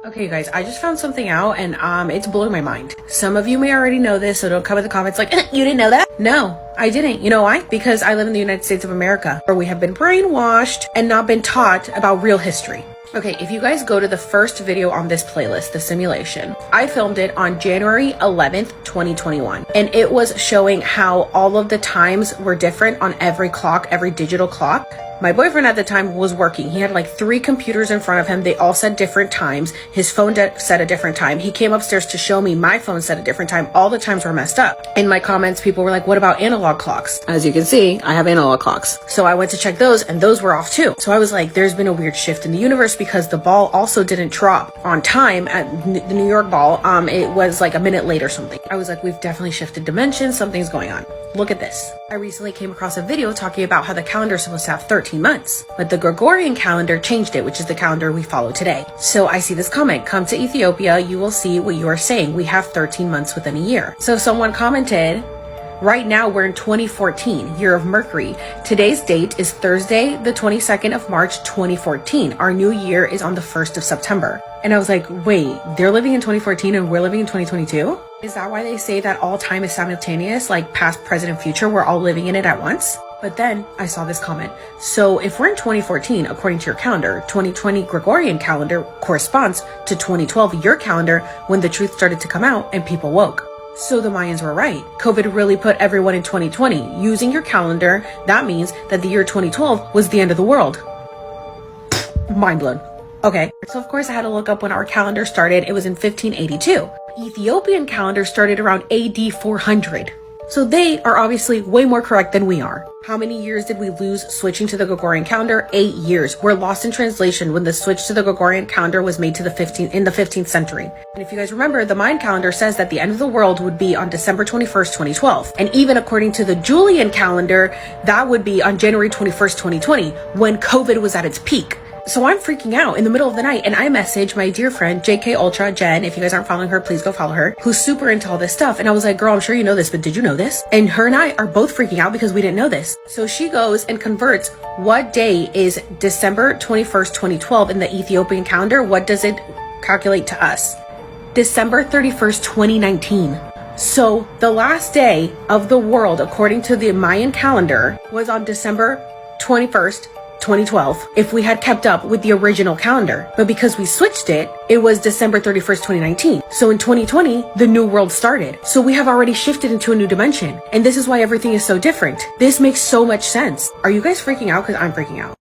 Okay, you guys, I just found something out and it's blowing my mind. Some of you may already know this, so don't come in the comments like, you didn't know that? No, I didn't. You know why? Because I live in the United States of America, where we have been brainwashed and not been taught about real history. Okay, if you guys go to the first video on this playlist, the simulation, I filmed it on January 11th, 2021. And it was showing how all of the times were different on every clock, every digital clock. My boyfriend at the time was working. He had like 3 computers in front of him. They all said different times. His phone said a different time. He came upstairs to show me my phone said a different time. All the times were messed up. In my comments, people were like, what about analog clocks? As you can see, I have analog clocks. So I went to check those and those were off too. So I was like, there's been a weird shift in the universe because the ball also didn't drop on time at the New York ball. It was like a minute late or something. I was like, we've definitely shifted dimensions. Something's going on. Look at this. I recently came across a video talking about how the calendar is supposed to have 13 months, but the Gregorian calendar changed it, which is the calendar we follow today. So I see this comment, come to Ethiopia, you will see what you are saying. We have 13 months within a year. So someone commented, right now we're in 2014, year of Mercury. Today's date is Thursday, the 22nd of March, 2014. Our new year is on the 1st of September. And I was like, wait, they're living in 2014 and we're living in 2022? Is that why they say that all time is simultaneous, like past, present, and future, we're all living in it at once? But then I saw this comment. So if we're in 2014, according to your calendar, 2020 Gregorian calendar corresponds to 2012, your calendar, when the truth started to come out and people woke. So the Mayans were right. COVID really put everyone in 2020. Using your calendar, that means that the year 2012 was the end of the world. Mind blown. Okay, so of course I had to look up when our calendar started. It was in 1582. Ethiopian calendar started around AD 400. So they are obviously way more correct than we are. How many years did we lose switching to the Gregorian calendar? 8 years. We're lost in translation when the switch to the Gregorian calendar was made to the 15th century. And if you guys remember, the Mayan calendar says that the end of the world would be on December 21st, 2012. And even according to the Julian calendar, that would be on January 21st, 2020, when COVID was at its peak. So I'm freaking out in the middle of the night and I message my dear friend JK Ultra Jen. If you guys aren't following her, please go follow her, who's super into all this stuff. And I was like, girl, I'm sure you know this, but did you know this? And her and I are both freaking out because we didn't know this. So she goes and converts what day is December 21st, 2012 in the Ethiopian calendar. What does it calculate to us? December 31st, 2019. So the last day of the world, according to the Mayan calendar, was on December 21st, 2012, if we had kept up with the original calendar. But because we switched it, it was December 31st, 2019. So in 2020, the new world started. So we have already shifted into a new dimension. And this is why everything is so different. This makes so much sense. Are you guys freaking out? Because I'm freaking out.